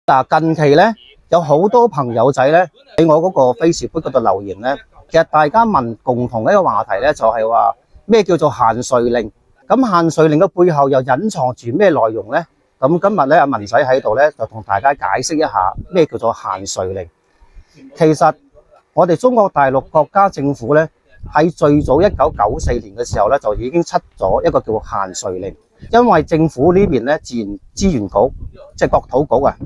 近期咧有好多朋友仔咧喺我嗰個 Facebook 嗰度留言咧，其實大家問共同一個話題咧，就係話咩叫做限稅令？咁限稅令嘅背後又隱藏住咩內容咧？咁今日咧阿文仔喺度咧就同大家解釋一下咩叫做限稅令。其實我哋中國大陸國家政府咧喺最早1994年嘅時候咧就已經出咗一個叫限稅令，因為政府呢邊咧自然資源局即係國土局啊，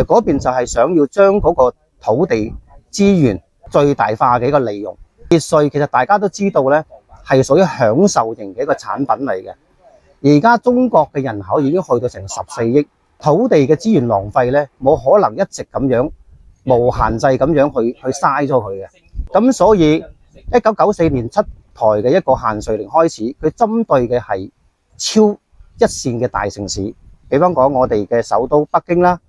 嗰邊就係想要將嗰個土地資源最大化嘅一個利用。別墅其實大家都知道咧係屬於享受型嘅一個產品嚟嘅。而家中國嘅人口已經去到成14億，土地嘅資源浪費咧冇可能一直咁樣無限制咁樣去嘥咗佢嘅。咁所以1994年出台嘅一個限稅令開始，佢針對嘅係超一線嘅大城市，比方講我哋嘅首都北京啦，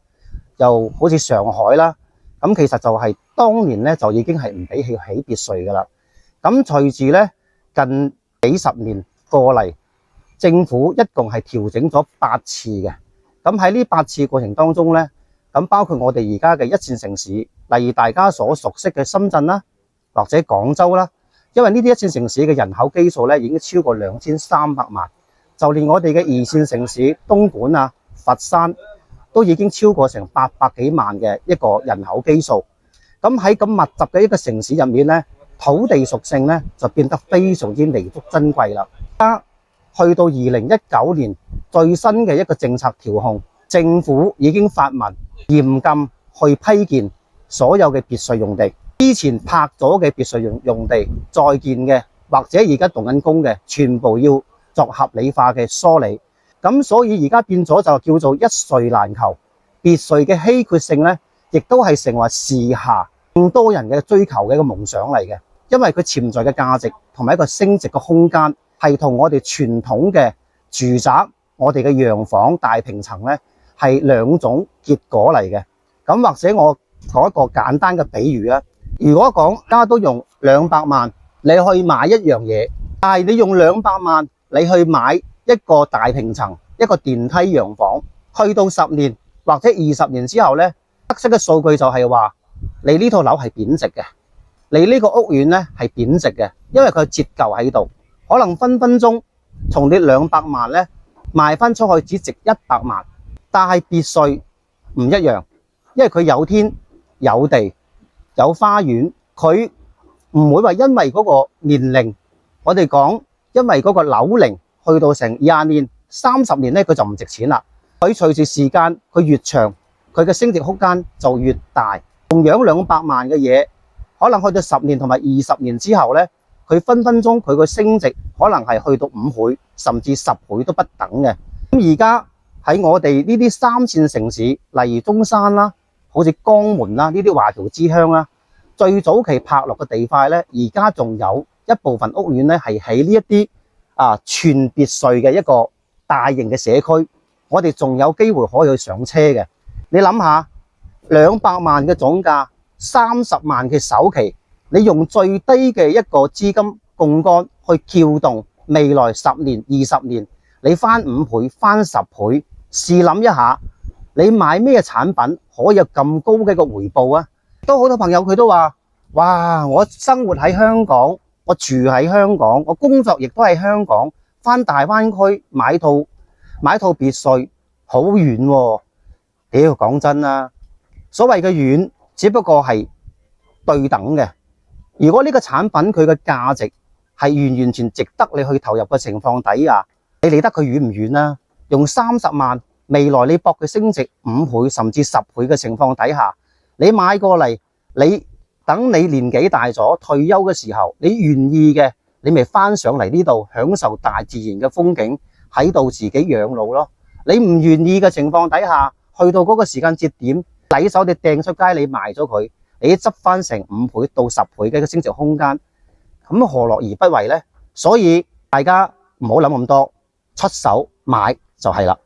又好似上海啦。咁其實就係當年咧就已經係唔俾起別墅㗎啦。咁隨住咧近幾十年過嚟，政府一共係調整咗8次嘅。咁喺呢8次過程當中咧，咁包括我哋而家嘅一線城市，例如大家所熟悉嘅深圳啦，或者廣州啦，因為呢啲一線城市嘅人口基數咧已經超過2300萬，就連我哋嘅二線城市東莞啊、佛山都已經超過成800幾萬嘅一個人口基數。咁喺咁密集嘅一個城市入面咧，土地屬性咧就變得非常之彌足珍貴啦。去到2019年最新嘅一個政策調控，政府已經發文嚴禁去批建所有嘅別墅用地。之前拍咗嘅別墅用地在建嘅，或者而家動緊工嘅，全部要作合理化嘅梳理。咁所以而家變咗就叫做一稅難求，別墅嘅稀缺性咧，亦都係成為時下更多人嘅追求嘅一個夢想嚟嘅。因為佢潛在嘅價值同埋一個升值嘅空間，係同我哋傳統嘅住宅、我哋嘅洋房、大平層咧係兩種結果嚟嘅。咁或者我講一個簡單嘅比喻啦，如果講大家都用200萬你去買一樣嘢，但係你用200萬你去買一個大平層、一個電梯洋房，去到10年或者20年之後咧，得出嘅數據就係話你呢套樓係貶值嘅，你呢個屋苑咧係貶值嘅，因為佢折舊喺度，可能分分鐘從你200萬咧賣翻出去只值100萬。但係別墅唔一樣，因為佢有天有地有花園，佢唔會話因為嗰個年齡，我哋講因為嗰個樓齡去到成20年、30年咧，佢就唔值錢啦。佢隨住時間佢越長，佢嘅升值空間就越大。同樣200萬嘅嘢，可能去到10年同埋20年之後咧，佢分分鐘佢個升值可能係去到5倍甚至10倍都不等嘅。咁而家喺我哋呢啲3線城市，例如中山啦，好似江門啦，呢啲華僑之鄉啦，最早期拍落嘅地塊咧，而家仲有一部分屋苑咧係喺呢一啲全別墅嘅一個大型嘅社區，我哋仲有機會可以去上車嘅。你諗下，200萬嘅總價，30萬嘅首期，你用最低嘅一個資金槓桿去撬動未來10年、20年，你翻5倍、翻10倍，試諗一下，你買咩產品可以有咁高嘅一個回報啊？都好多朋友佢都話：哇！我生活喺香港，我住喺香港，我工作亦都喺香港，翻大灣區買套別墅好遠喎。屌，講真啦，所謂嘅遠，只不過係對等嘅。如果呢個產品佢嘅價值係完完全值得你去投入嘅情況底下，你理得佢遠唔遠啊？用30萬，未來你博佢升值5倍甚至10倍嘅情況底下，你買過嚟，你等你年紀大咗退休嘅時候，你願意嘅，你咪翻上嚟呢度享受大自然嘅風景，喺度自己養老咯。你唔願意嘅情況底下，去到嗰個時間節點，抵手你掟出街，你賣咗佢，你執翻成5倍到10倍嘅一個升值空間，咁何樂而不為呢？所以大家唔好諗咁多，出手買就係啦。